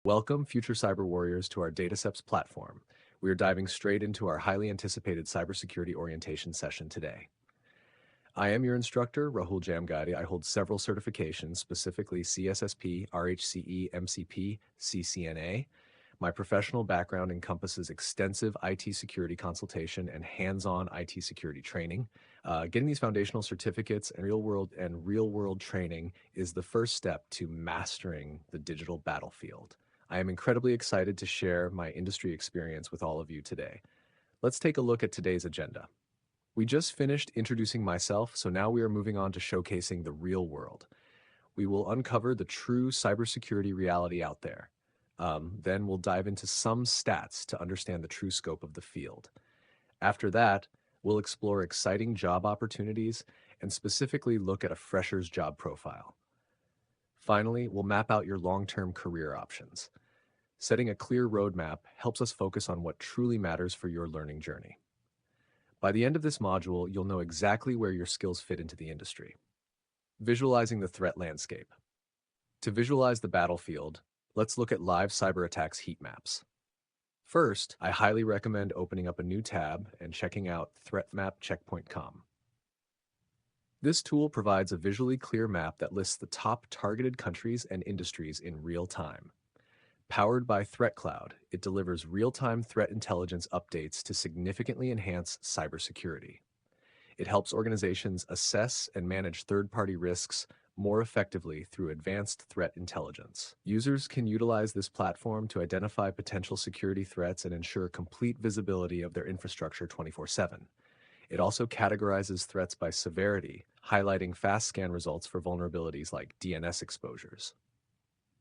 Welcome, future cyber warriors, to our DataSeps platform. We are diving straight into our highly anticipated cybersecurity orientation session today. I am your instructor, Rahul Jamgadi. I hold several certifications, specifically CSSP, RHCE, MCP, CCNA. My professional background encompasses extensive IT security consultation and hands-on IT security training. Getting these foundational certificates and real-world training is the first step to mastering the digital battlefield. I am incredibly excited to share my industry experience with all of you today. Let's take a look at today's agenda. We just finished introducing myself, so now we are moving on to showcasing the real world. We will uncover the true cybersecurity reality out there. Then we'll dive into some stats to understand the true scope of the field. After that, we'll explore exciting job opportunities and specifically look at a fresher's job profile. Finally, we'll map out your long-term career options. Setting a clear roadmap helps us focus on what truly matters for your learning journey. By the end of this module, you'll know exactly where your skills fit into the industry. Visualizing the threat landscape. To visualize the battlefield, let's look at live cyber attacks heat maps. First, I highly recommend opening up a new tab and checking out threatmapcheckpoint.com. This tool provides a visually clear map that lists the top targeted countries and industries in real time. Powered by Threat Cloud, it delivers real-time threat intelligence updates to significantly enhance cybersecurity. It helps organizations assess and manage third-party risks more effectively through advanced threat intelligence. Users can utilize this platform to identify potential security threats and ensure complete visibility of their infrastructure 24/7. It also categorizes threats by severity, highlighting fast scan results for vulnerabilities like DNS exposures.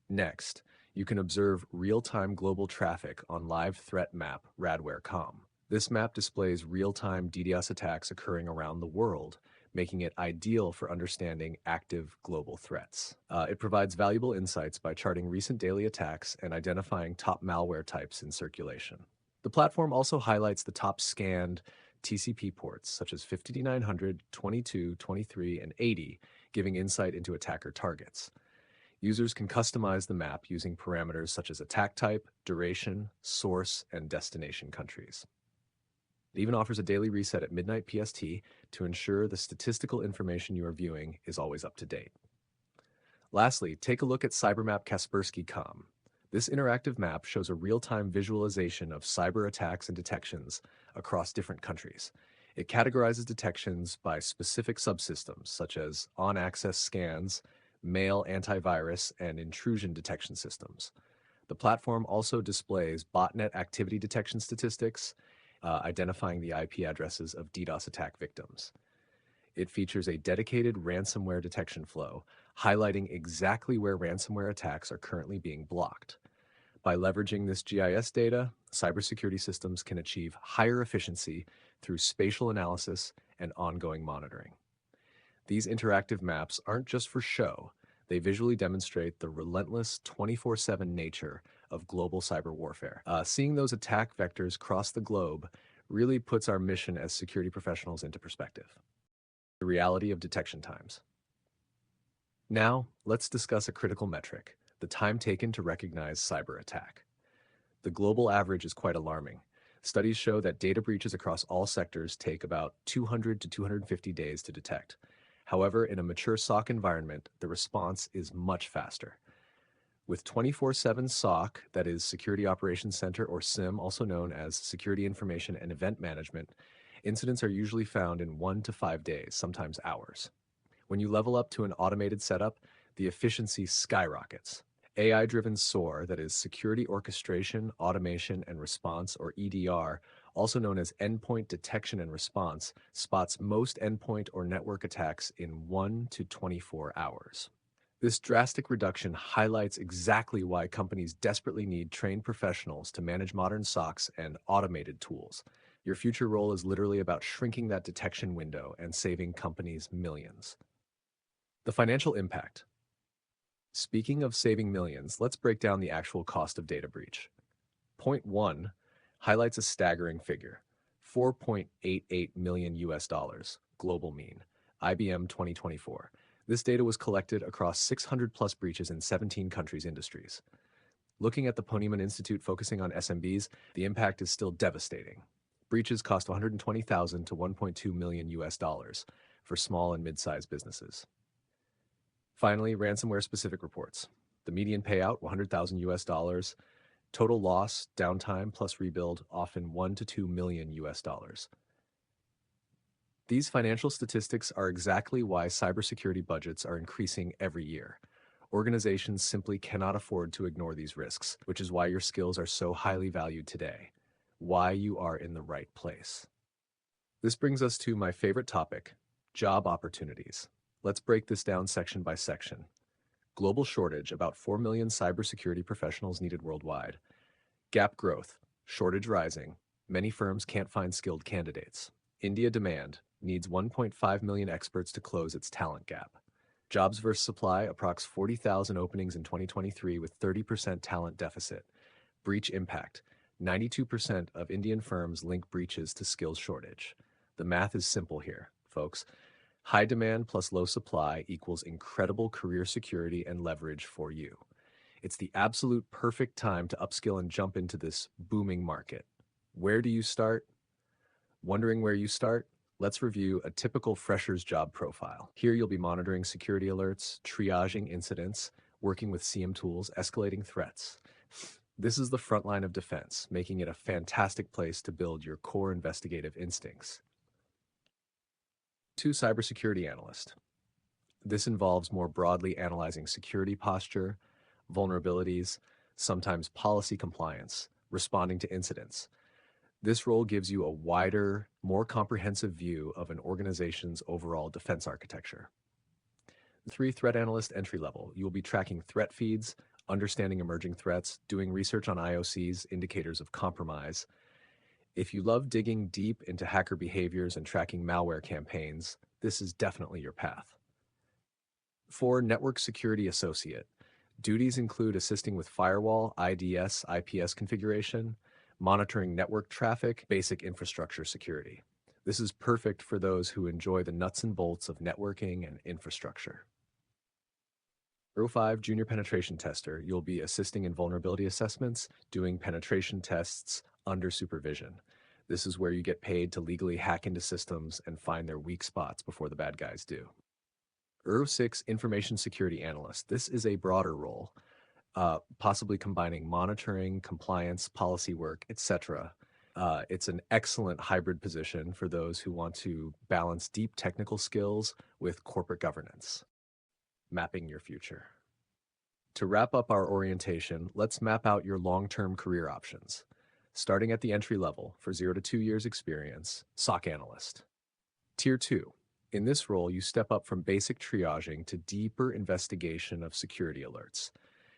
Next, you can observe real-time global traffic on live threat map Radware.com. This map displays real-time DDoS attacks occurring around the world, making it ideal for understanding active global threats. It provides valuable insights by charting recent daily attacks and identifying top malware types in circulation. The platform also highlights the top scanned TCP ports, such as 5900, 22, 23, and 80, giving insight into attacker targets. Users can customize the map using parameters such as attack type, duration, source, and destination countries. It even offers a daily reset at midnight PST to ensure the statistical information you are viewing is always up to date. Lastly, take a look at CyberMapKaspersky.com. This interactive map shows a real-time visualization of cyber attacks and detections across different countries. It categorizes detections by specific subsystems such as on-access scans, mail antivirus, and intrusion detection systems. The platform also displays botnet activity detection statistics, identifying the IP addresses of DDoS attack victims. It features a dedicated ransomware detection flow, highlighting exactly where ransomware attacks are currently being blocked. By leveraging this GIS data, cybersecurity systems can achieve higher efficiency through spatial analysis and ongoing monitoring. These interactive maps aren't just for show. They visually demonstrate the relentless 24/7 nature of global cyber warfare. Seeing those attack vectors cross the globe really puts our mission as security professionals into perspective. The reality of detection times. Now, let's discuss a critical metric, the time taken to recognize cyber attack. The global average is quite alarming. Studies show that data breaches across all sectors take about 200 to 250 days to detect. However, in a mature SOC environment, the response is much faster. With 24/7 SOC, that is Security Operations Center or SIM, also known as Security Information and Event Management, incidents are usually found in 1 to 5 days, sometimes hours. When you level up to an automated setup, the efficiency skyrockets. AI-driven SOAR, that is Security Orchestration, Automation, and Response, or EDR, also known as Endpoint Detection and Response, spots most endpoint or network attacks in 1 to 24 hours. This drastic reduction highlights exactly why companies desperately need trained professionals to manage modern SOCs and automated tools. Your future role is literally about shrinking that detection window and saving companies millions. The financial impact. Speaking of saving millions, let's break down the actual cost of data breach. Point 1 highlights a staggering figure, 4.88 million US dollars, global mean, IBM 2024. This data was collected across 600 plus breaches in 17 countries' industries. Looking at the Ponemon Institute focusing on SMBs, the impact is still devastating. Breaches cost 120,000 to 1.2 million US dollars for small and mid-sized businesses. Finally, ransomware specific reports. The median payout 100,000 US dollars, total loss, downtime plus rebuild often 1 to 2 million US dollars. These financial statistics are exactly why cybersecurity budgets are increasing every year. Organizations simply cannot afford to ignore these risks, which is why your skills are so highly valued today, why you are in the right place. This brings us to my favorite topic, job opportunities. Let's break this down section by section. Global shortage, about 4 million cybersecurity professionals needed worldwide. Gap growth, shortage rising. Many firms can't find skilled candidates. India demand, needs 1.5 million experts to close its talent gap. Jobs versus supply, approx 40,000 openings in 2023 with 30% talent deficit. Breach impact, 92% of Indian firms link breaches to skills shortage. The math is simple here, folks. High demand plus low supply equals incredible career security and leverage for you. It's the absolute perfect time to upskill and jump into this booming market. Where do you start? Wondering where you start? Let's review a typical fresher's job profile. Here you'll be monitoring security alerts, triaging incidents, working with CM tools, escalating threats. This is the front line of defense, making it a fantastic place to build your core investigative instincts. To cybersecurity analyst. This involves more broadly analyzing security posture, vulnerabilities, sometimes policy compliance, responding to incidents. This role gives you a wider, more comprehensive view of an organization's overall defense architecture. 3 threat analyst entry level. You will be tracking threat feeds, understanding emerging threats, doing research on IOCs, indicators of compromise. If you love digging deep into hacker behaviors and tracking malware campaigns, this is definitely your path. 4 network security associate. Duties include assisting with firewall, IDS, IPS configuration, monitoring network traffic, basic infrastructure security. This is perfect for those who enjoy the nuts and bolts of networking and infrastructure. 05 Junior Penetration Tester. You'll be assisting in vulnerability assessments, doing penetration tests under supervision. This is where you get paid to legally hack into systems and find their weak spots before the bad guys do. 06 Information Security Analyst. This is a broader role, possibly combining monitoring, compliance, policy work, etc. It's an excellent hybrid position for those who want to balance deep technical skills with corporate governance. Mapping your future. To wrap up our orientation, let's map out your long-term career options. Starting at the entry level for 0 to 2 years experience, SOC analyst. Tier 2. In this role, you step up from basic triaging to deeper investigation of security alerts.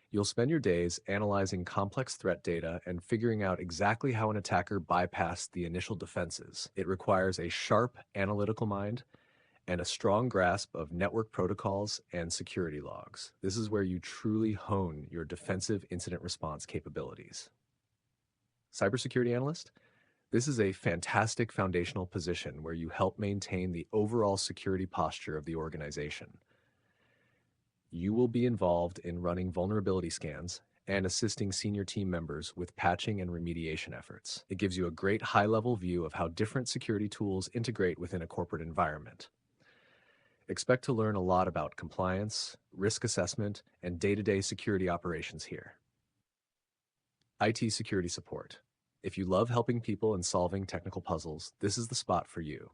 You'll spend your days analyzing complex threat data and figuring out exactly how an attacker bypassed the initial defenses. It requires a sharp analytical mind and a strong grasp of network protocols and security logs. This is where you truly hone your defensive incident response capabilities. Cybersecurity analyst? This is a fantastic foundational position where you help maintain the overall security posture of the organization. You will be involved in running vulnerability scans and assisting senior team members with patching and remediation efforts. It gives you a great high-level view of how different security tools integrate within a corporate environment. Expect to learn a lot about compliance, risk assessment, and day-to-day security operations here. IT security support. If you love helping people and solving technical puzzles, this is the spot for you.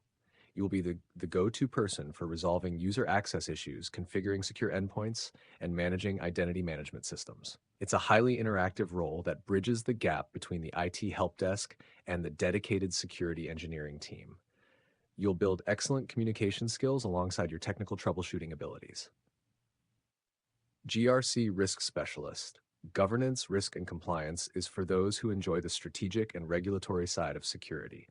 You will be the go-to person for resolving user access issues, configuring secure endpoints, and managing identity management systems. It's a highly interactive role that bridges the gap between the IT help desk and the dedicated security engineering team. You'll build excellent communication skills alongside your technical troubleshooting abilities. GRC Risk Specialist. Governance, risk, and compliance is for those who enjoy the strategic and regulatory side of security.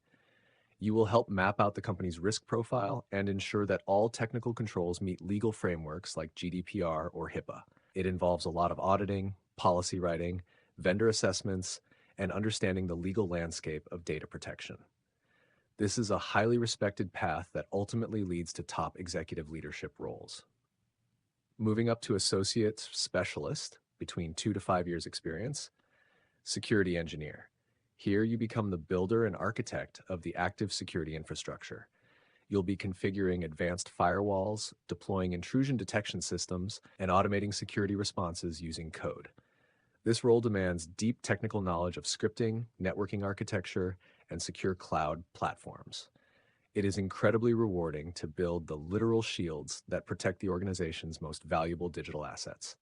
You will help map out the company's risk profile and ensure that all technical controls meet legal frameworks like GDPR or HIPAA. It involves a lot of auditing, policy writing, vendor assessments, and understanding the legal landscape of data protection. This is a highly respected path that ultimately leads to top executive leadership roles. Moving up to associate specialist between 2 to 5 years experience. Security engineer. Here you become the builder and architect of the active security infrastructure. You'll be configuring advanced firewalls, deploying intrusion detection systems, and automating security responses using code. This role demands deep technical knowledge of scripting, networking architecture, and secure cloud platforms. It is incredibly rewarding to build the literal shields that protect the organization's most valuable digital assets.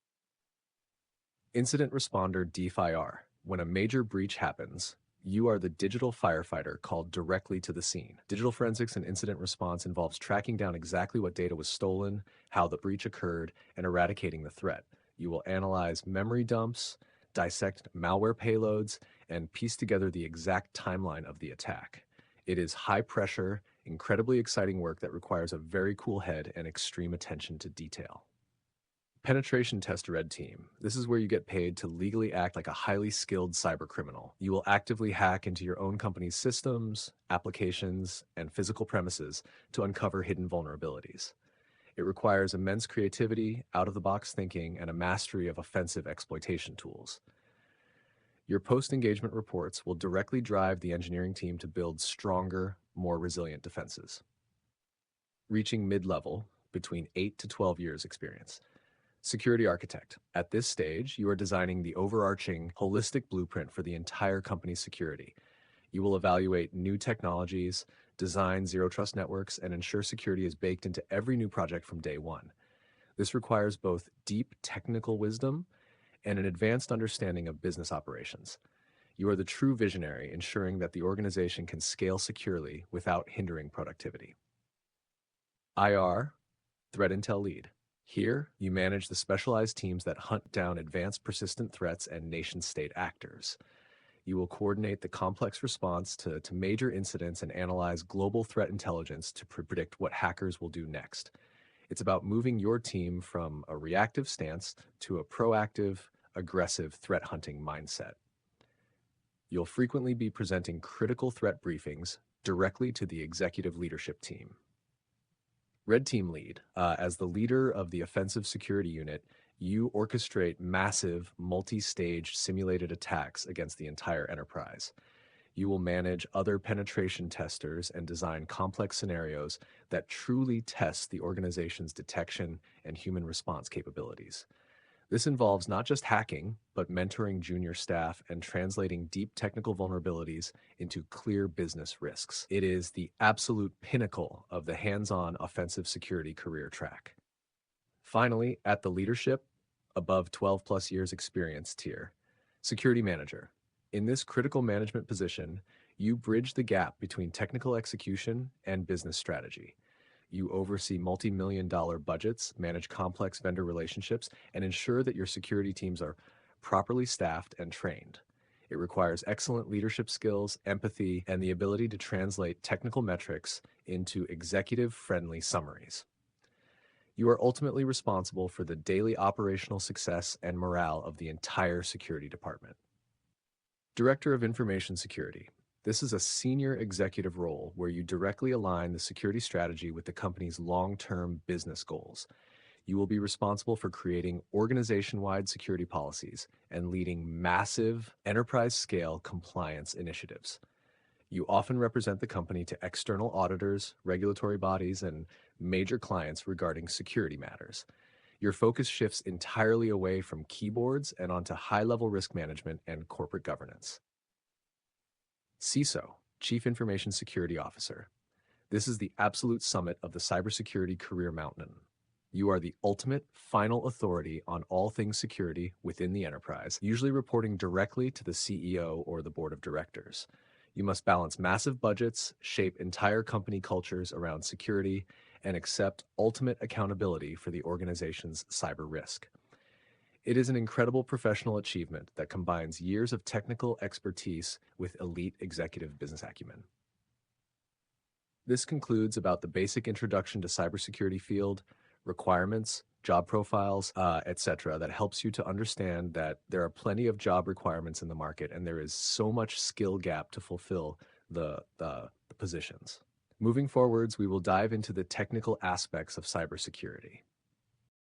Incident responder DFIR. When a major breach happens, you are the digital firefighter called directly to the scene. Digital forensics and incident response involves tracking down exactly what data was stolen, how the breach occurred, and eradicating the threat. You will analyze memory dumps, dissect malware payloads, and piece together the exact timeline of the attack. It is high pressure, incredibly exciting work that requires a very cool head and extreme attention to detail. Penetration test red team. This is where you get paid to legally act like a highly skilled cyber criminal. You will actively hack into your own company's systems, applications, and physical premises to uncover hidden vulnerabilities. It requires immense creativity, out-of-the-box thinking, and a mastery of offensive exploitation tools. Your post-engagement reports will directly drive the engineering team to build stronger, more resilient defenses. Reaching mid-level, between 8 to 12 years experience. Security architect. At this stage, you are designing the overarching, holistic blueprint for the entire company's security. You will evaluate new technologies, design zero-trust networks, and ensure security is baked into every new project from day one. This requires both deep technical wisdom and an advanced understanding of business operations. You are the true visionary, ensuring that the organization can scale securely without hindering productivity. IR, Threat Intel Lead. Here, you manage the specialized teams that hunt down advanced persistent threats and nation-state actors. You will coordinate the complex response to major incidents and analyze global threat intelligence to predict what hackers will do next. It's about moving your team from a reactive stance to a proactive, aggressive threat hunting mindset. You'll frequently be presenting critical threat briefings directly to the executive leadership team. Red Team Lead. As the leader of the offensive security unit, you orchestrate massive, multi-stage simulated attacks against the entire enterprise. You will manage other penetration testers and design complex scenarios that truly test the organization's detection and human response capabilities. This involves not just hacking, but mentoring junior staff and translating deep technical vulnerabilities into clear business risks. It is the absolute pinnacle of the hands-on offensive security career track. Finally, at the leadership, above 12 plus years experience tier, security manager. In this critical management position, you bridge the gap between technical execution and business strategy. You oversee multi-million-dollar budgets, manage complex vendor relationships, and ensure that your security teams are properly staffed and trained. It requires excellent leadership skills, empathy, and the ability to translate technical metrics into executive-friendly summaries. You are ultimately responsible for the daily operational success and morale of the entire security department. Director of Information Security. This is a senior executive role where you directly align the security strategy with the company's long-term business goals. You will be responsible for creating organization-wide security policies and leading massive enterprise-scale compliance initiatives. You often represent the company to external auditors, regulatory bodies, and major clients regarding security matters. Your focus shifts entirely away from keyboards and onto high-level risk management and corporate governance. CISO, Chief Information Security Officer. This is the absolute summit of the cybersecurity career mountain. You are the ultimate final authority on all things security within the enterprise, usually reporting directly to the CEO or the board of directors. You must balance massive budgets, shape entire company cultures around security, and accept ultimate accountability for the organization's cyber risk. It is an incredible professional achievement that combines years of technical expertise with elite executive business acumen. This concludes about the basic introduction to cybersecurity field, requirements, job profiles, etc. that helps you to understand that there are plenty of job requirements in the market and there is so much skill gap to fulfill the positions. Moving forwards, we will dive into the technical aspects of cybersecurity.